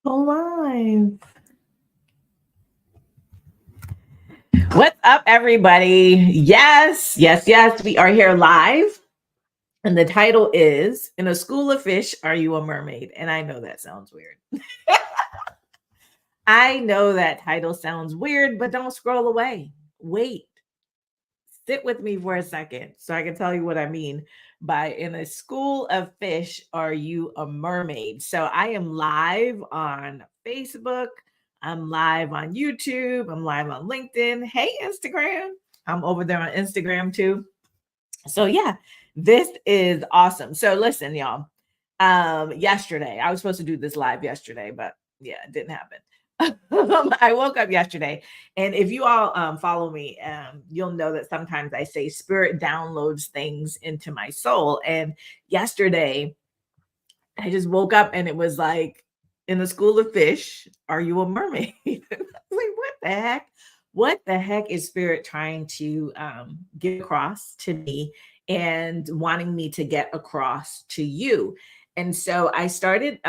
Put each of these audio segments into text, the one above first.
Alive. What's up, everybody? Yes, yes, yes. We are here live. And the title is In a School of Fish, Are You a Mermaid? And I know that sounds weird. I know that title sounds weird, but don't scroll away. Wait, sit with me for a second so I can tell you what I mean by in a school of fish, are you a mermaid? So I am live on Facebook. I'm live on YouTube. I'm live on LinkedIn. Hey, Instagram. I'm over there on Instagram too. So yeah, this is awesome. So listen, y'all. Yesterday, I was supposed to do this live yesterday, but yeah, it didn't happen. I woke up yesterday, and if you all follow me, you'll know that sometimes I say spirit downloads things into my soul. And yesterday, I just woke up and it was like, in the school of fish, are you a mermaid? Like, what the heck? What the heck is spirit trying to get across to me and wanting me to get across to you? And so I started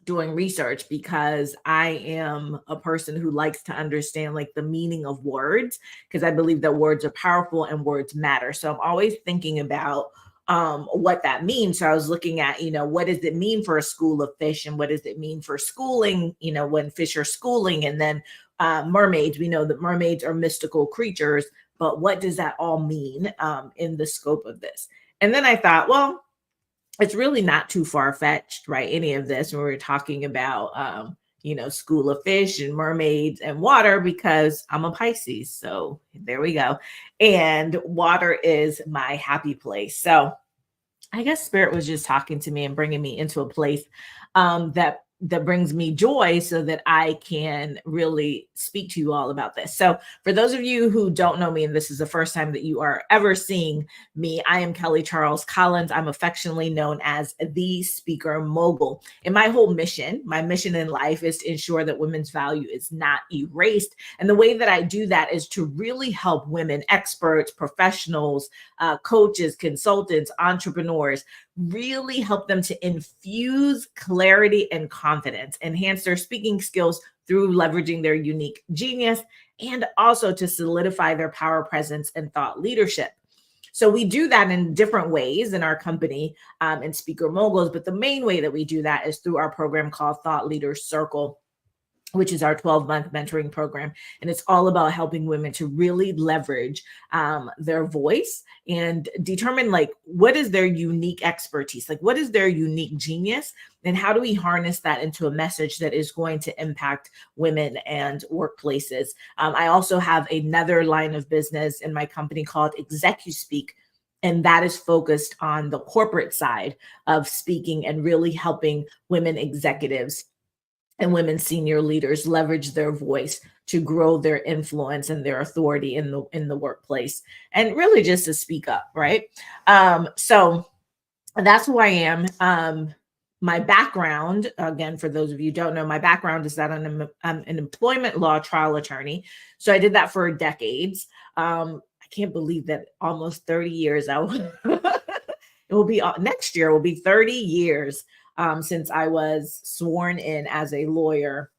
doing research because I am a person who likes to understand like the meaning of words because I believe that words are powerful and words matter. So I'm always thinking about what that means. So I was looking at, what does it mean for a school of fish and what does it mean for schooling, when fish are schooling, and then mermaids, we know that mermaids are mystical creatures, but what does that all mean in the scope of this? And then I thought, well, it's really not too far fetched, right? Any of this when we're talking about, school of fish and mermaids and water, because I'm a Pisces. So there we go. And water is my happy place. So I guess spirit was just talking to me and bringing me into a place that brings me joy so that I can really speak to you all about this. So for those of you who don't know me and this is the first time that you are ever seeing me, I am Kelly Charles Collins. I'm affectionately known as the Speaker Mogul. And my mission in life is to ensure that women's value is not erased. And the way that I do that is to really help women, experts, professionals, coaches, consultants, entrepreneurs, really help them to infuse clarity and confidence, enhance their speaking skills through leveraging their unique genius, and also to solidify their power, presence, and thought leadership. So we do that in different ways in our company in Speaker Moguls, but the main way that we do that is through our program called Thought Leaders Circle, which is our 12-month mentoring program. And it's all about helping women to really leverage their voice and determine like, what is their unique expertise? Like, what is their unique genius? And how do we harness that into a message that is going to impact women and workplaces? I also have another line of business in my company called ExecuSpeak, and that is focused on the corporate side of speaking and really helping women executives and women senior leaders leverage their voice to grow their influence and their authority in the workplace, and really just to speak up, right? So that's who I am. My background, again, for those of you who don't know, my background is that I'm an employment law trial attorney. So I did that for decades. I can't believe that almost 30 years. It will be next year will be 30 years since I was sworn in as a lawyer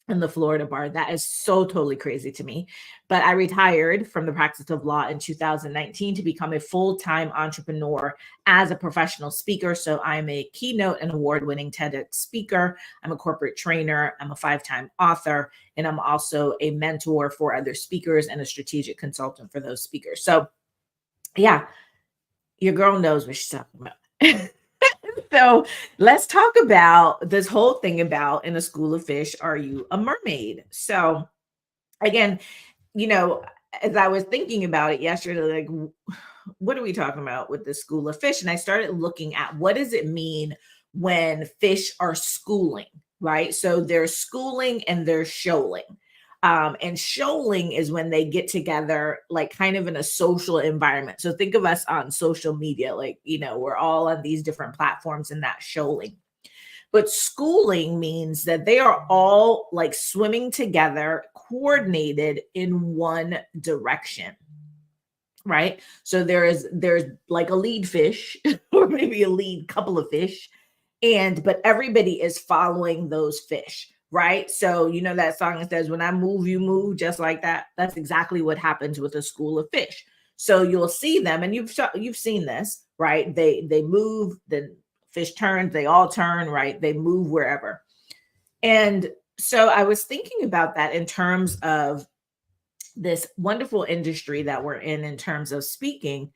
in the Florida bar. That is so totally crazy to me. But I retired from the practice of law in 2019 to become a full-time entrepreneur as a professional speaker. So I'm a keynote and award-winning TEDx speaker. I'm a corporate trainer. I'm a 5-time author. And I'm also a mentor for other speakers and a strategic consultant for those speakers. So yeah, your girl knows what she's talking about. So let's talk about this whole thing about in a school of fish, are you a mermaid? So again, you know, as I was thinking about it yesterday, like, what are we talking about with the school of fish? And I started looking at what does it mean when fish are schooling, right? So they're schooling and they're shoaling. And shoaling is when they get together, like kind of in a social environment. So think of us on social media, like, we're all on these different platforms and that shoaling. But schooling means that they are all like swimming together, coordinated in one direction, right? So there's like a lead fish or maybe a lead couple of fish, but everybody is following those fish, right? So you know that song that says, when I move you move, just like that. That's exactly what happens with a school of fish. So you'll see them, and you've seen this, right? They move, the fish turns, they all turn, right? They move wherever. And so I was thinking about that in terms of this wonderful industry that we're in terms of speaking.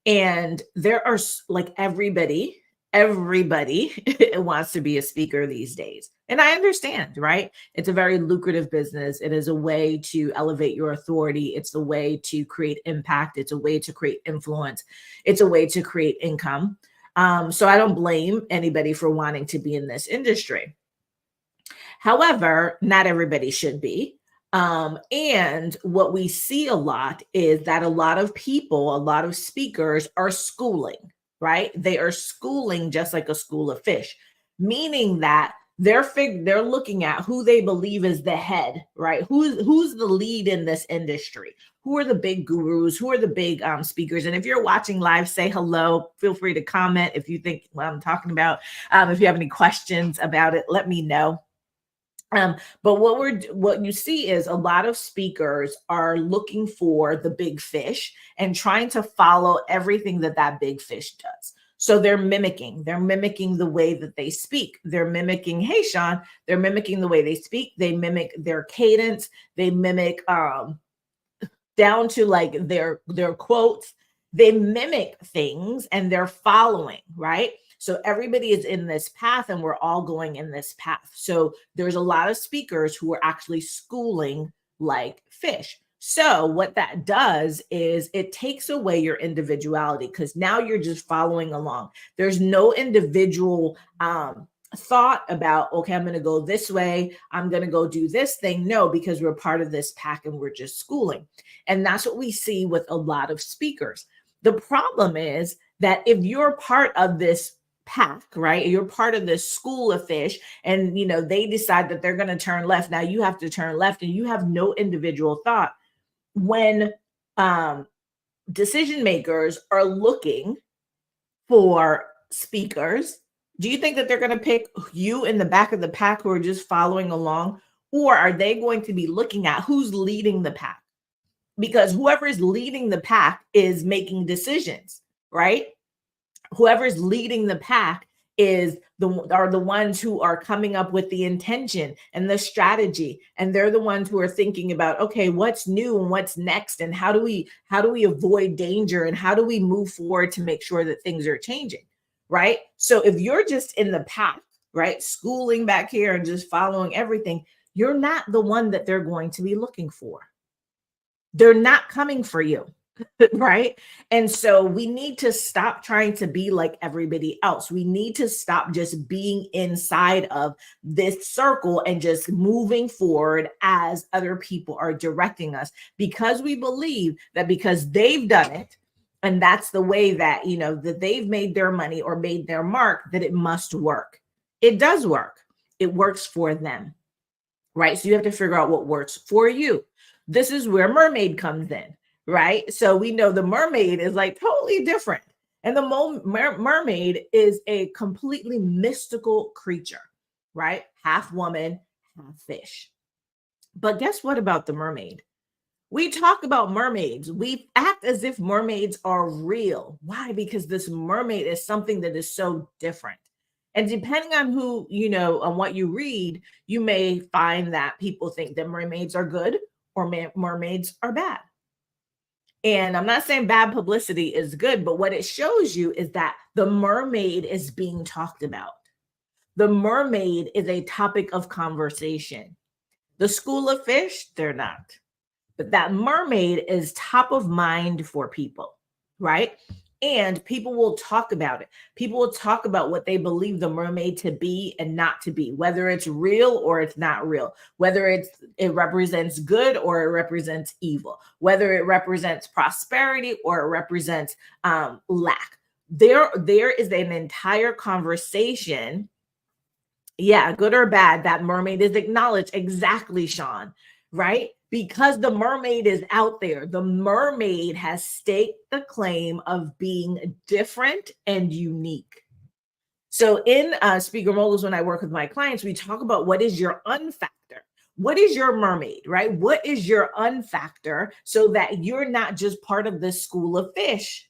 And there are like everybody wants to be a speaker these days. And I understand, right? It's a very lucrative business. It is a way to elevate your authority. It's a way to create impact. It's a way to create influence. It's a way to create income. So I don't blame anybody for wanting to be in this industry. However, not everybody should be. And what we see a lot is that a lot of people, a lot of speakers are schooling, right? They are schooling just like a school of fish, meaning that they're looking at who they believe is the head, right? Who's the lead in this industry? Who are the big gurus? Who are the big speakers? And if you're watching live, say hello. Feel free to comment if you think what I'm talking about. If you have any questions about it, let me know. But what you see is a lot of speakers are looking for the big fish and trying to follow everything that big fish does. So they're mimicking the way that they speak. They're mimicking, hey Sean, they're mimicking the way they speak. They mimic their cadence. They mimic down to like their quotes. They mimic things and they're following, right? So everybody is in this path and we're all going in this path. So there's a lot of speakers who are actually schooling like fish. So what that does is it takes away your individuality, because now you're just following along. There's no individual thought about, okay, I'm going to go this way, I'm going to go do this thing. No, because we're part of this pack and we're just schooling. And that's what we see with a lot of speakers. The problem is that if you're part of this pack, right, you're part of this school of fish, and you know they decide that they're going to turn left, now you have to turn left and you have no individual thought. When decision makers are looking for speakers, do you think that they're going to pick you in the back of the pack who are just following along? Or are they going to be looking at who's leading the pack? Because whoever is leading the pack is making decisions, right? Whoever's leading the pack are the ones who are coming up with the intention and the strategy, and they're the ones who are thinking about, okay, what's new and what's next, and how do we avoid danger, and how do we move forward to make sure that things are changing, right? So if you're just in the pack, right, schooling back here and just following everything, you're not the one that they're going to be looking for. They're not coming for you. Right. And so we need to stop trying to be like everybody else. We need to stop just being inside of this circle and just moving forward as other people are directing us, because we believe that because they've done it and that's the way that, you know, that they've made their money or made their mark, that it must work. It does work. It works for them. Right. So you have to figure out what works for you. This is where mermaid comes in. Right. So we know the mermaid is like totally different. And the mermaid is a completely mystical creature, right? Half woman, half fish. But guess what about the mermaid? We talk about mermaids. We act as if mermaids are real. Why? Because this mermaid is something that is so different. And depending on who, you know, on what you read, you may find that people think that mermaids are good or mermaids are bad. And I'm not saying bad publicity is good, but what it shows you is that the mermaid is being talked about. The mermaid is a topic of conversation. The school of fish, they're not. But that mermaid is top of mind for people, right? And people will talk about it. People will talk about what they believe the mermaid to be and not to be, whether it's real or it's not real, whether it represents good or it represents evil, whether it represents prosperity or it represents lack. There is an entire conversation. Yeah, good or bad, that mermaid is acknowledged. Exactly, Sean, right? Because the mermaid is out there. The mermaid has staked the claim of being different and unique. So in Speaker Moguls, when I work with my clients, we talk about what is your unfactor. What is your mermaid, right? What is your unfactor so that you're not just part of this school of fish?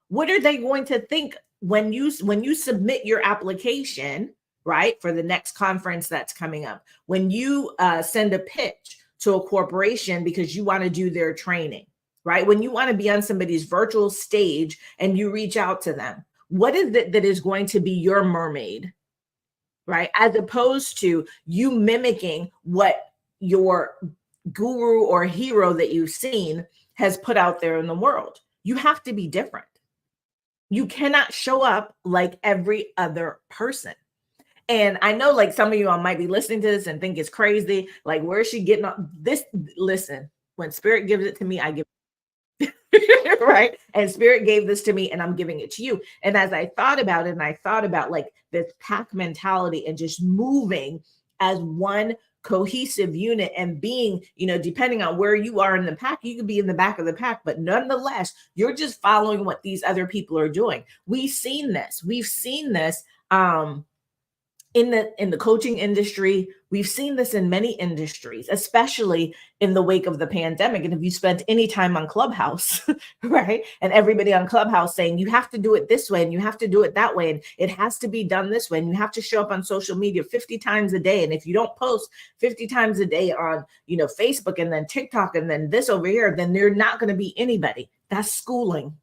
What are they going to think when you submit your application, right, for the next conference that's coming up? When you send a pitch to a corporation because you want to do their training, right? When you want to be on somebody's virtual stage and you reach out to them, what is it that is going to be your mermaid, right? As opposed to you mimicking what your guru or hero that you've seen has put out there in the world. You have to be different. You cannot show up like every other person. And I know like some of you all might be listening to this and think it's crazy. Like, where is she getting this? Listen, when spirit gives it to me, I give it, right? And spirit gave this to me and I'm giving it to you. And as I thought about it, and I thought about like this pack mentality and just moving as one cohesive unit and being, depending on where you are in the pack, you could be in the back of the pack, but nonetheless, you're just following what these other people are doing. We've seen this. In the coaching industry. We've seen this in many industries, especially in the wake of the pandemic. And if you spent any time on Clubhouse, right, and everybody on Clubhouse saying you have to do it this way and you have to do it that way and it has to be done this way and you have to show up on social media 50 times a day, and if you don't post 50 times a day on Facebook and then TikTok and then this over here, then they're not going to be anybody. That's schooling.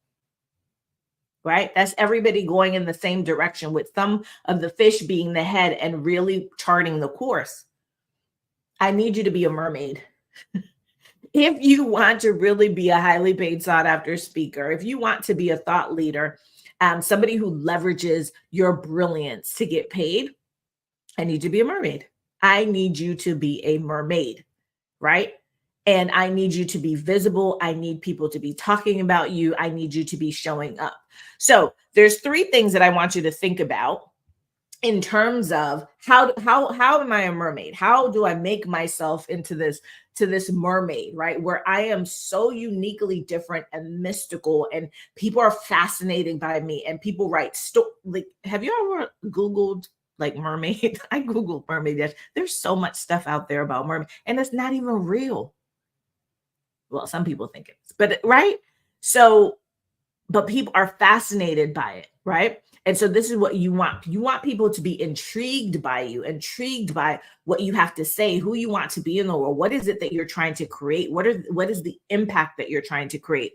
Right? That's everybody going in the same direction, with some of the fish being the head and really charting the course. I need you to be a mermaid. If you want to really be a highly paid, sought after speaker, if you want to be a thought leader, somebody who leverages your brilliance to get paid, I need you to be a mermaid. I need you to be a mermaid, right? And I need you to be visible. I need people to be talking about you. I need you to be showing up. So there's 3 things that I want you to think about in terms of how am I a mermaid? How do I make myself into this mermaid, right? Where I am so uniquely different and mystical, and people are fascinated by me, and people write like, have you ever Googled like mermaid? I Googled mermaid. Yes. There's so much stuff out there about mermaid, and it's not even real. Well, some people think it is, but right? So, but people are fascinated by it, right? And so this is what you want. You want people to be intrigued by you, intrigued by what you have to say, who you want to be in the world. What is it that you're trying to create? What is the impact that you're trying to create?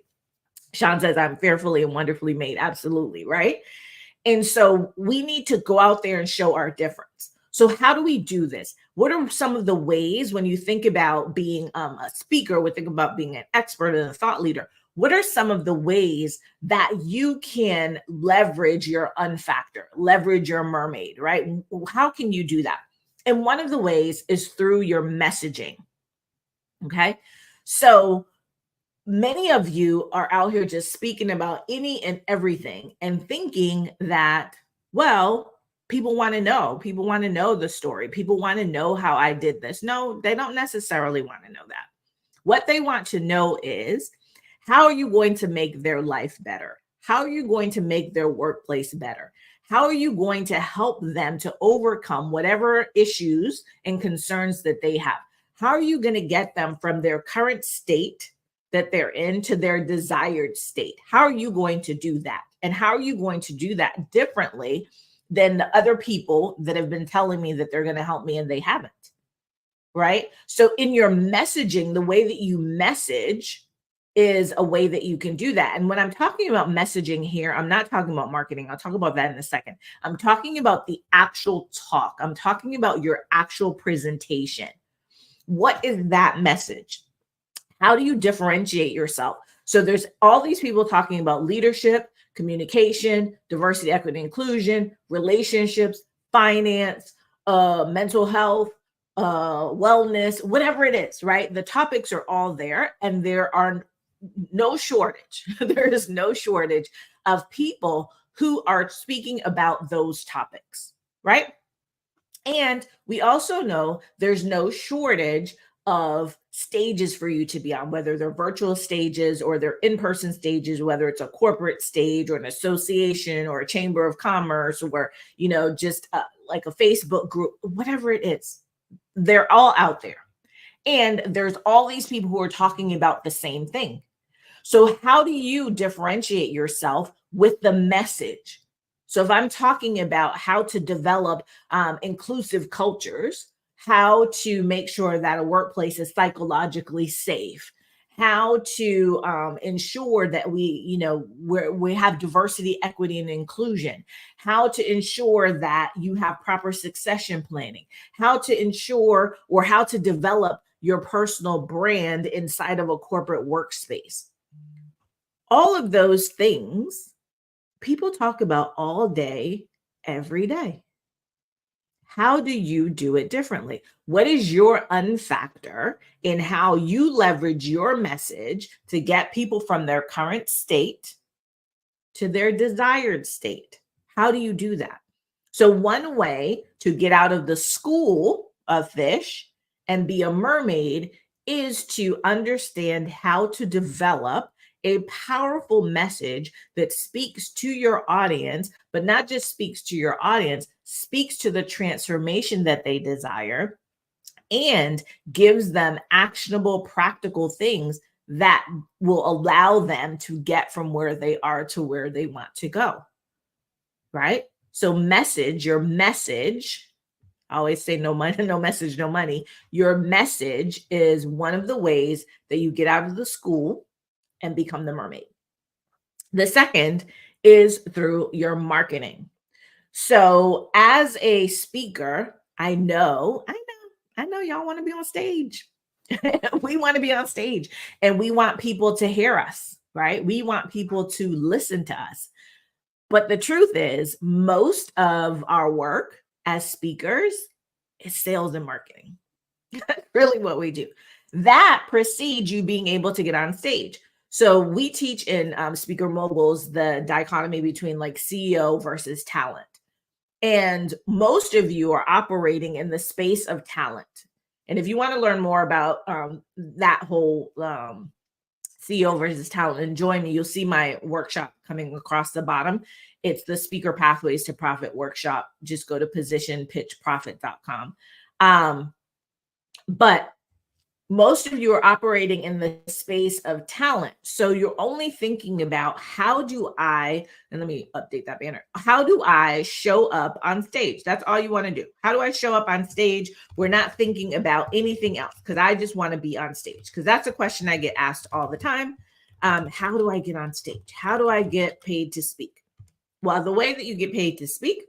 Sean says, I'm fearfully and wonderfully made. Absolutely, right? And so we need to go out there and show our difference. So how do we do this? What are some of the ways, when you think about being a speaker, we think about being an expert and a thought leader? What are some of the ways that you can leverage your unfactor, leverage your mermaid, right? How can you do that? And one of the ways is through your messaging. Okay. So many of you are out here just speaking about any and everything and thinking that, well, people want to know the story. People want to know how I did this. No, they don't necessarily want to know that. What they want to know is, how are you going to make their life better? How are you going to make their workplace better? How are you going to help them to overcome whatever issues and concerns that they have? How are you going to get them from their current state that they're in to their desired state? How are you going to do that? And how are you going to do that differently than the other people that have been telling me that they're going to help me and they haven't? Right? So in your messaging, the way that you message is a way that you can do that. And when I'm talking about messaging here, I'm not talking about marketing. I'll talk about that in a second. I'm talking about the actual talk. I'm talking about your actual presentation. What is that message? How do you differentiate yourself? So there's all these people talking about leadership, communication, diversity, equity, inclusion, relationships, finance, mental health, wellness, whatever it is, right? The topics are all there, and there are no shortage. There is no shortage of people who are speaking about those topics, right? And we also know there's no shortage of stages for you to be on, whether they're virtual stages or they're in-person stages, whether it's a corporate stage or an association or a chamber of commerce or, just like a Facebook group, whatever it is, they're all out there. And there's all these people who are talking about the same thing. So, how do you differentiate yourself with the message? So, if I'm talking about how to develop inclusive cultures, how to make sure that a workplace is psychologically safe, how to ensure that we have diversity, equity, and inclusion, how to ensure that you have proper succession planning, how to ensure or how to develop your personal brand inside of a corporate workspace. All of those things people talk about all day, every day. How do you do it differently? What is your unfactor in how you leverage your message to get people from their current state to their desired state? How do you do that? So, one way to get out of the school of fish and be a mermaid is to understand how to develop a powerful message that speaks to your audience, but not just speaks to your audience, speaks to the transformation that they desire and gives them actionable, practical things that will allow them to get from where they are to where they want to go. Right? So, your message, I always say no money, no message, no money. Your message is one of the ways that you get out of the school and become the mermaid. The second is through your marketing. So, as a speaker, I know y'all want to be on stage. We want to be on stage and we want people to hear us, right? We want people to listen to us. But the truth is, most of our work as speakers is sales and marketing. That's really what we do. That precedes you being able to get on stage. So we teach in Speaker Moguls the dichotomy between like CEO versus talent. And most of you are operating in the space of talent. And if you want to learn more about that whole CEO versus talent and join me, you'll see my workshop coming across the bottom. It's the Speaker Pathways to Profit workshop. Just go to positionpitchprofit.com. But most of you are operating in the space of talent. So you're only thinking about and let me update that banner. How do I show up on stage? That's all you want to do. How do I show up on stage? We're not thinking about anything else because I just want to be on stage, because that's a question I get asked all the time. How do I get on stage? How do I get paid to speak? Well, the way that you get paid to speak,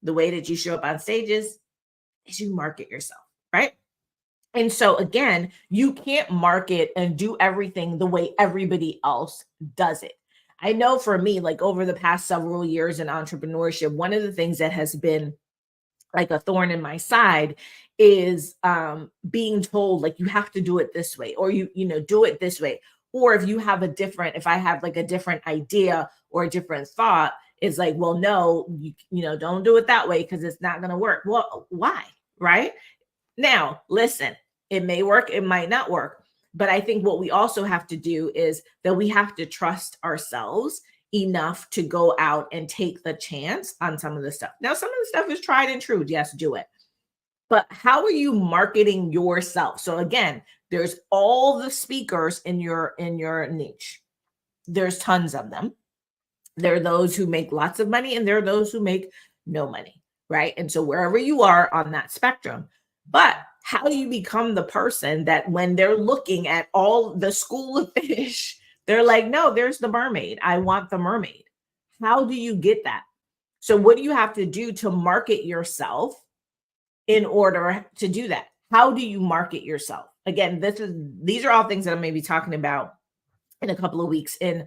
the way that you show up on stages is you market yourself, right? And so again, you can't market and do everything the way everybody else does it. I know for me, like over the past several years in entrepreneurship, one of the things that has been like a thorn in my side is being told like you have to do it this way, or you do it this way. Or if I have like a different idea or a different thought, it's like, well, no, don't do it that way because it's not going to work. Well, why? Right? Now, listen, it may work, it might not work. But I think what we also have to do is that we have to trust ourselves enough to go out and take the chance on some of the stuff. Now, some of the stuff is tried and true. Yes, do it. But how are you marketing yourself? So again, there's all the speakers in your niche. There's tons of them. There are those who make lots of money and there are those who make no money, right? And so wherever you are on that spectrum, but how do you become the person that when they're looking at all the school of fish, they're like, no, there's the mermaid. I want the mermaid. How do you get that? So what do you have to do to market yourself in order to do that? How do you market yourself? Again, these are all things that I'm maybe talking about in a couple of weeks in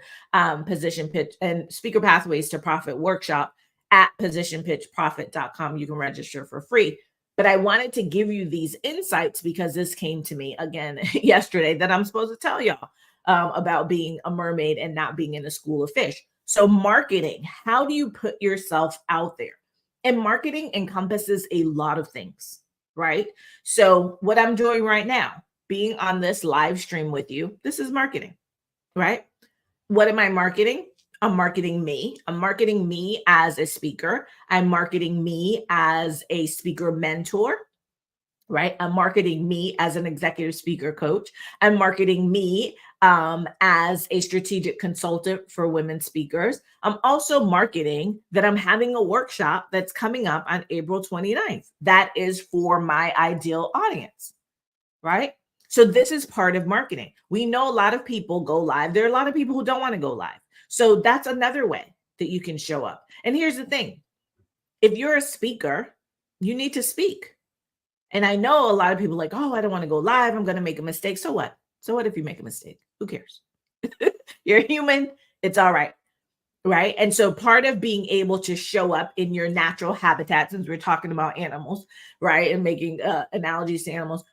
Position Pitch and Speaker Pathways to Profit workshop at positionpitchprofit.com. You can register for free. But I wanted to give you these insights because this came to me again yesterday that I'm supposed to tell y'all about being a mermaid and not being in a school of fish. So marketing, how do you put yourself out there? And marketing encompasses a lot of things, right? So what I'm doing right now, being on this live stream with you, this is marketing, right? What am I marketing? I'm marketing me. I'm marketing me as a speaker. I'm marketing me as a speaker mentor, right? I'm marketing me as an executive speaker coach. I'm marketing me as a strategic consultant for women speakers. I'm also marketing that I'm having a workshop that's coming up on April 29th. That is for my ideal audience, right? So this is part of marketing. We know a lot of people go live. There are a lot of people who don't want to go live. So that's another way that you can show up. And here's the thing. If you're a speaker, you need to speak. And I know a lot of people are like, oh, I don't want to go live. I'm going to make a mistake. So what? So what if you make a mistake? Who cares? You're human. It's all right. Right. And so part of being able to show up in your natural habitat, since we're talking about animals, right, and making analogies to animals,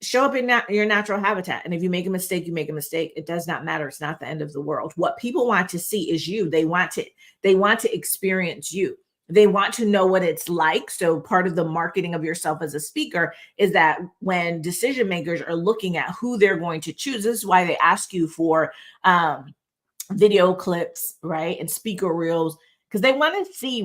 show up in your natural habitat. And if you make a mistake, you make a mistake. It does not matter. It's not the end of the world. What people want to see is you. They want to experience you. They want to know what it's like. So part of the marketing of yourself as a speaker is that when decision makers are looking at who they're going to choose, this is why they ask you for video clips, right? And speaker reels, because they want to see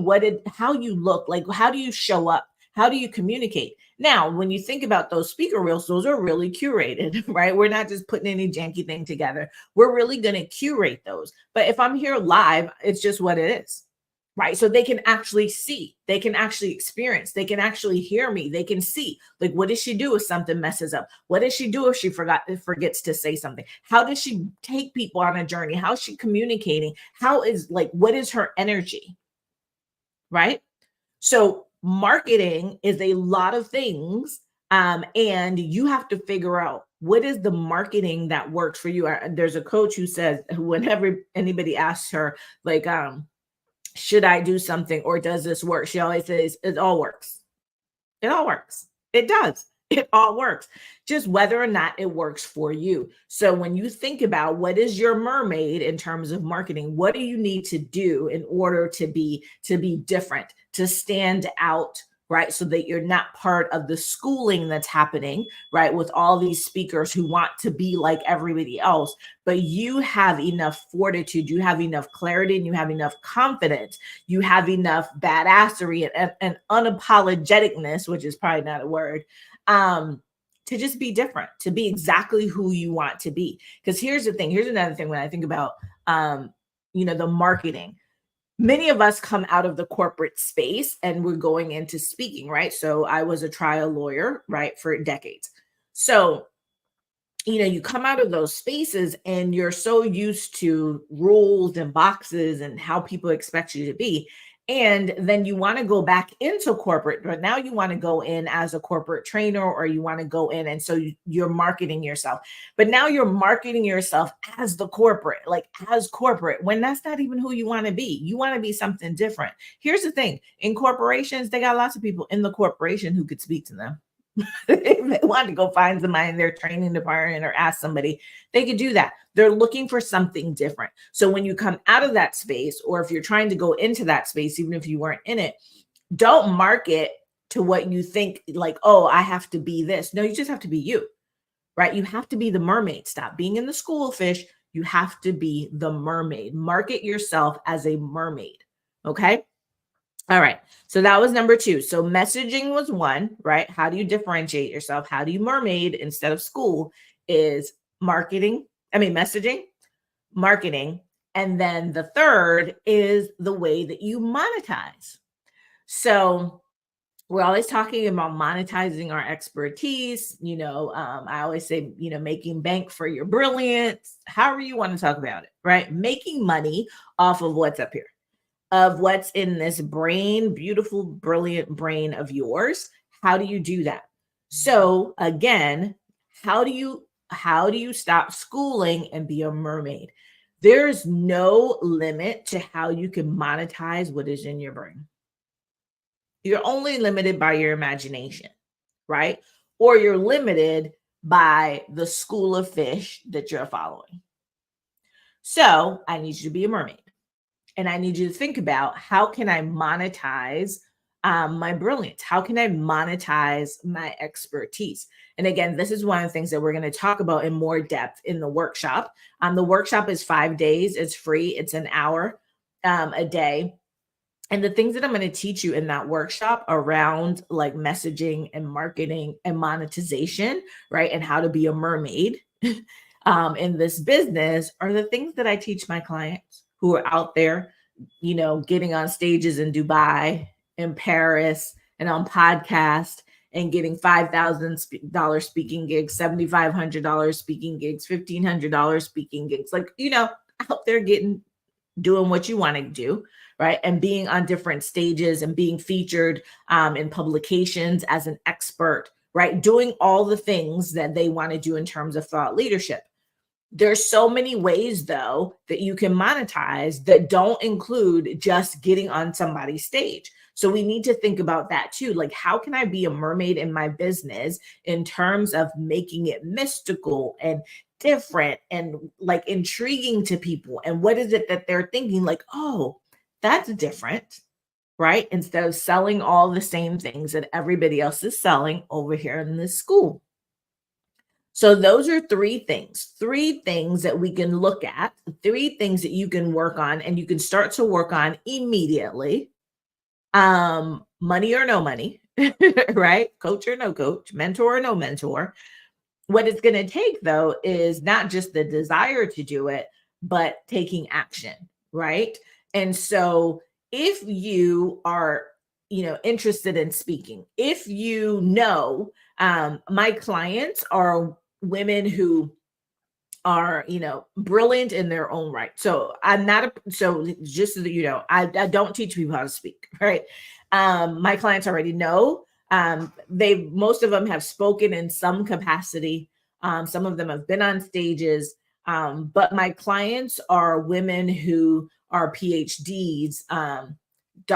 how you look, like how do you show up? How do you communicate? Now, when you think about those speaker reels, those are really curated, right? We're not just putting any janky thing together. We're really going to curate those. But if I'm here live, it's just what it is, right? So they can actually see, they can actually experience, they can actually hear me, they can see, like, what does she do if something messes up? What does she do if she forgets to say something? How does she take people on a journey? How is she communicating? What is her energy, right? So marketing is a lot of things, and you have to figure out what is the marketing that works for you. There's a coach who says whenever anybody asks her, like, should I do something or does this work? She always says, it all works. It all works. It does. It all works. Just whether or not it works for you. So when you think about what is your mermaid in terms of marketing, what do you need to do in order to be different, to stand out, right? So that you're not part of the schooling that's happening, right? With all these speakers who want to be like everybody else, but you have enough fortitude, you have enough clarity, and you have enough confidence, you have enough badassery and unapologeticness, which is probably not a word, to just be different, to be exactly who you want to be. Because here's the thing, here's another thing when I think about, the marketing. Many of us come out of the corporate space and we're going into speaking, right? So I was a trial lawyer, right, for decades. So, you come out of those spaces and you're so used to rules and boxes and how people expect you to be. And then you want to go back into corporate, but now you want to go in as a corporate trainer, or you want to go in. And so you're marketing yourself, but now you're marketing yourself as the corporate, like as corporate, when that's not even who you want to be. You want to be something different. Here's the thing. In corporations, they got lots of people in the corporation who could speak to them. If they want to go find somebody in their training department or ask somebody, they could do that. They're looking for something different. So when you come out of that space, or if you're trying to go into that space, even if you weren't in it, don't market to what you think, like, oh, I have to be this. No, you just have to be you, right? You have to be the mermaid. Stop being in the school of fish. You have to be the mermaid. Market yourself as a mermaid. Okay. All right. So that was number 2. So messaging was 1, right? How do you differentiate yourself? How do you mermaid instead of school? Is messaging, marketing. And then the third is the way that you monetize. So we're always talking about monetizing our expertise. I always say, making bank for your brilliance, however you want to talk about it, right? Making money off of what's up here, of what's in this brain, beautiful, brilliant brain of yours. How do you do that? So again, how do you stop schooling and be a mermaid? There's no limit to how you can monetize what is in your brain. You're only limited by your imagination, right? Or you're limited by the school of fish that you're following. So I need you to be a mermaid. And I need you to think about, how can I monetize my brilliance? How can I monetize my expertise? And again, this is one of the things that we're going to talk about in more depth in the workshop. The workshop is 5 days. It's free. It's an hour a day. And the things that I'm going to teach you in that workshop around like messaging and marketing and monetization, right? And how to be a mermaid in this business are the things that I teach my clients who are out there, getting on stages in Dubai, in Paris, and on podcast and getting $5,000 speaking gigs, $7,500 speaking gigs, $1,500 speaking gigs, like, out there doing what you want to do, right? And being on different stages and being featured in publications as an expert, right? Doing all the things that they want to do in terms of thought leadership. There's so many ways, though, that you can monetize that don't include just getting on somebody's stage. So we need to think about that too. Like, how can I be a mermaid in my business in terms of making it mystical and different and like intriguing to people? And what is it that they're thinking? Like, oh, that's different, right? Instead of selling all the same things that everybody else is selling over here in this school. So those are three things that we can look at, three things that you can work on and you can start to work on immediately. Money or no money, right? Coach or no coach, mentor or no mentor. What it's going to take though is not just the desire to do it, but taking action, right? And so if you are, interested in speaking, if my clients are women who are, brilliant in their own right. So so just so that I don't teach people how to speak, right? My clients already know. Most of them have spoken in some capacity. Some of them have been on stages. But my clients are women who are PhDs,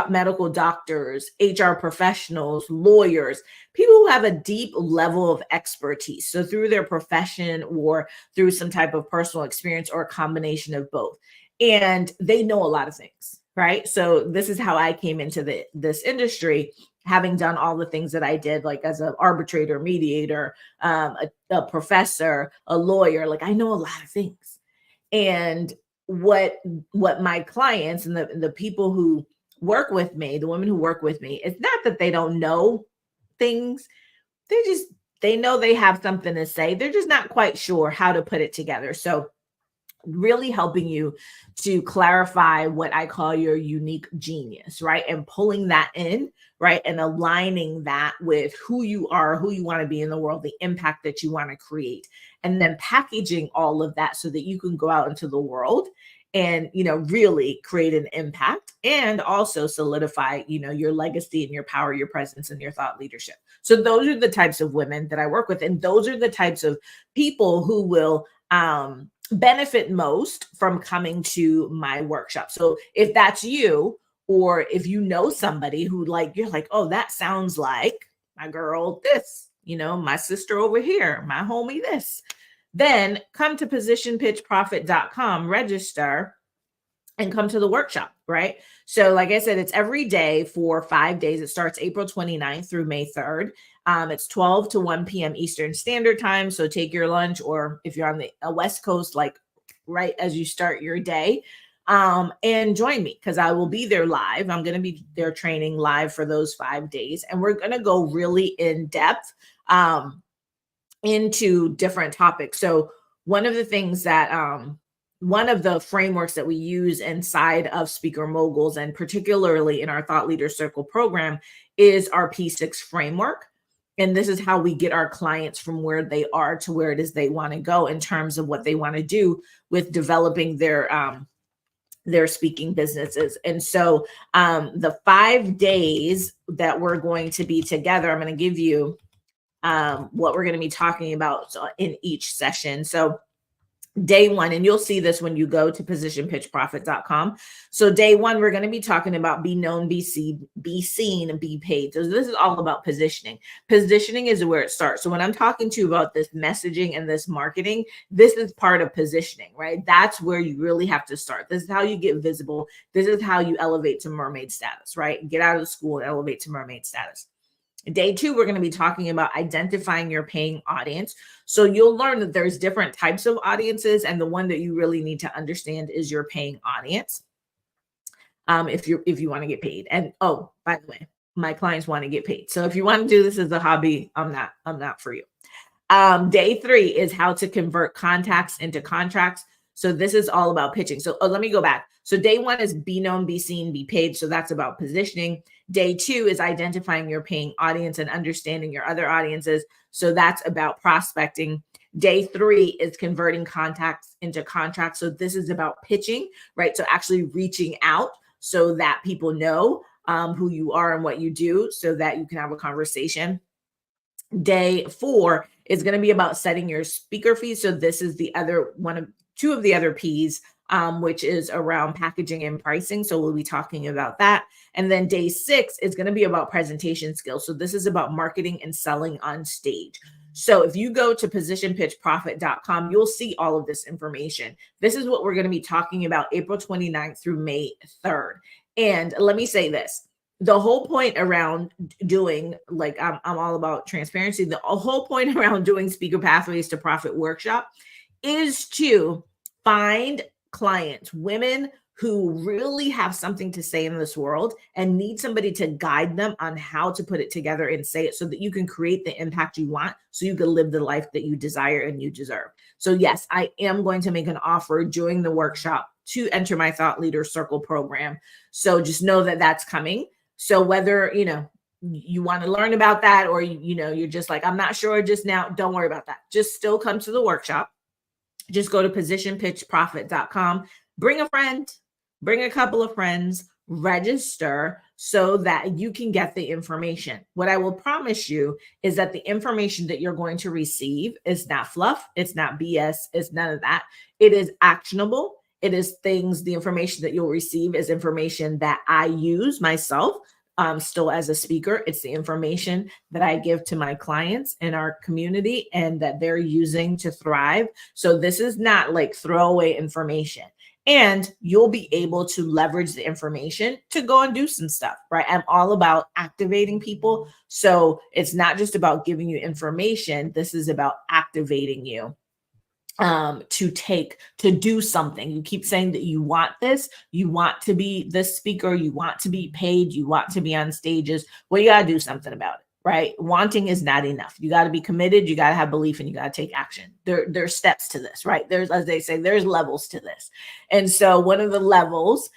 medical doctors, HR professionals, lawyers, people who have a deep level of expertise. So through their profession or through some type of personal experience or a combination of both. And they know a lot of things, right? So this is how I came into this industry, having done all the things that I did, like as an arbitrator, mediator, a professor, a lawyer. Like I know a lot of things. And what my clients and the people who work with me, the women who work with me, it's not that they don't know things. They know they have something to say. They're just not quite sure how to put it together. So really helping you to clarify what I call your unique genius, right? And pulling that in, right? And aligning that with who you are, who you want to be in the world, the impact that you want to create, and then packaging all of that so that you can go out into the world and, really create an impact and also solidify, your legacy and your power, your presence and your thought leadership. So those are the types of women that I work with. And those are the types of people who will, benefit most from coming to my workshop. So if that's you, or if you know somebody who you're like, oh, that sounds like my girl, this, my sister over here, my homie, this, then come to positionpitchprofit.com, register, and come to the workshop, right? So like I said, it's every day for 5 days. It starts April 29th through May 3rd. It's 12 to 1 p.m. Eastern Standard Time. So take your lunch, or if you're on the West Coast, like right as you start your day, and join me because I will be there live. I'm going to be there training live for those 5 days. And we're going to go really in depth into different topics. So one of the things that, one of the frameworks that we use inside of Speaker Moguls, and particularly in our Thought Leader Circle program, is our P6 framework. And this is how we get our clients from where they are to where it is they want to go in terms of what they want to do with developing their speaking businesses. And so the 5 days that we're going to be together, I'm going to give you what we're going to be talking about in each session. So Day one, and you'll see this when you go to positionpitchprofit.com. So day one, we're going to be talking about be known, be seen, and be paid. So this is all about positioning. Positioning is where it starts. So when I'm talking to you about this messaging and this marketing, this is part of positioning, right? That's where you really have to start. This is how you get visible. This is how you elevate to mermaid status, right? Get out of the school and elevate to mermaid status. Day two, we're going to be talking about identifying your paying audience. So you'll learn that there's different types of audiences, and the one that you really need to understand is your paying audience. If you want to get paid. And oh, by the way, my clients want to get paid. So if you want to do this as a hobby, I'm not for you. Day three is how to convert contacts into contracts. So this is all about pitching. So let me go back. So day one is be known, be seen, be paid. So that's about positioning. Day two is identifying your paying audience and understanding your other audiences. So that's about prospecting. Day three is converting contacts into contracts. So this is about pitching, right? So actually reaching out so that people know who you are and what you do so that you can have a conversation. Day four is going to be about setting your speaker fees. So this is the other two of the other P's, which is around packaging and pricing. So we'll be talking about that. And then day six is going to be about presentation skills. So this is about marketing and selling on stage. So if you go to positionpitchprofit.com, you'll see all of this information. This is what we're going to be talking about April 29th through May 3rd. And let me say this. The whole point around doing, like, I'm all about transparency. The whole point around doing Speaker Pathways to Profit workshop is to find clients, women who really have something to say in this world and need somebody to guide them on how to put it together and say it so that you can create the impact you want, so you can live the life that you desire and you deserve. So yes, I am going to make an offer during the workshop to enter my Thought Leader Circle program. So just know that that's coming. So whether, you want to learn about that, or, you're just like, I'm not sure just now, don't worry about that. Just still come to the workshop. Just go to positionpitchprofit.com, bring a friend, bring a couple of friends, register so that you can get the information. What I will promise you is that the information that you're going to receive is not fluff. It's not BS. It's none of that. It is actionable. It is things, the information that you'll receive is information that I use myself still as a speaker. It's the information that I give to my clients in our community and that they're using to thrive. So this is not like throwaway information. And you'll be able to leverage the information to go and do some stuff, right? I'm all about activating people. So it's not just about giving you information. This is about activating you to do something. You keep saying that you want this, you want to be this speaker, you want to be paid, you want to be on stages. Well, you got to do something about it, right? Wanting is not enough. You got to be committed, you got to have belief, and you got to take action. There's steps to this, right? There's, as they say, there's levels to this. And so one of the levels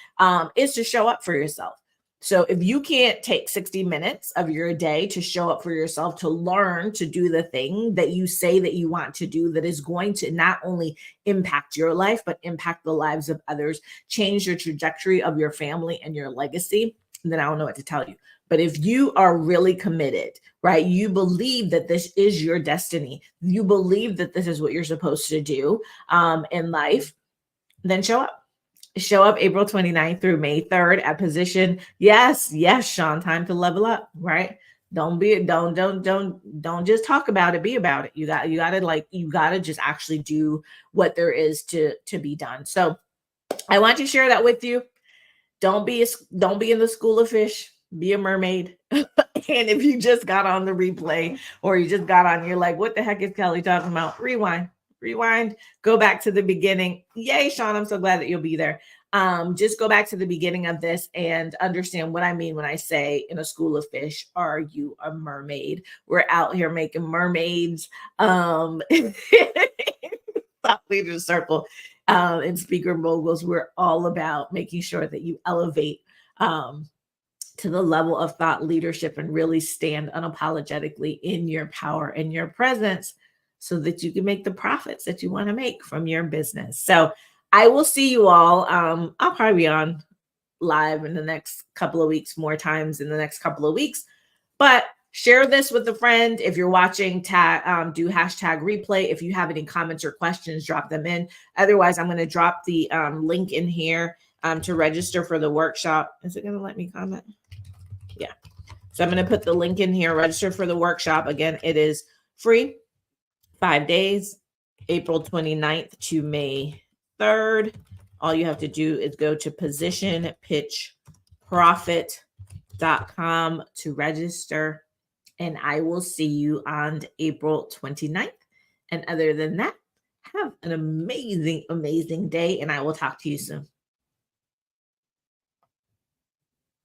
is to show up for yourself. So if you can't take 60 minutes of your day to show up for yourself, to learn to do the thing that you say that you want to do, that is going to not only impact your life, but impact the lives of others, change your trajectory of your family and your legacy, then I don't know what to tell you. But if you are really committed, right, you believe that this is your destiny, you believe that this is what you're supposed to do in life, then show up. Show up April 29th through May 3rd at position. Yes, Sean, time to level up, right? Don't just talk about it, be about it. You gotta just actually do what there is to be done. So I want to share that with you. Don't be in the school of fish, be a mermaid. And if you just got on the replay or you just got on, you're like, what the heck is Kelly talking about? Rewind, go back to the beginning. Yay, Sean, I'm so glad that you'll be there. Just go back to the beginning of this and understand what I mean when I say in a school of fish, are you a mermaid? We're out here making mermaids. Thought Leader Circle and Speaker Moguls, we're all about making sure that you elevate to the level of thought leadership and really stand unapologetically in your power and your presence, so that you can make the profits that you want to make from your business. So I will see you all. I'll probably be on live in the next couple of weeks, more times in the next couple of weeks. But Share this with a friend. If you're watching, do hashtag replay. If you have any comments or questions, drop them in. Otherwise, I'm going to drop the link in here to register for the workshop. Is it going to let me comment? Yeah. So I'm going to put the link in here, register for the workshop. Again, it is free, 5 days, April 29th to May 3rd. All you have to do is go to positionpitchprofit.com to register. And I will see you on April 29th. And other than that, have an amazing, amazing day. And I will talk to you soon.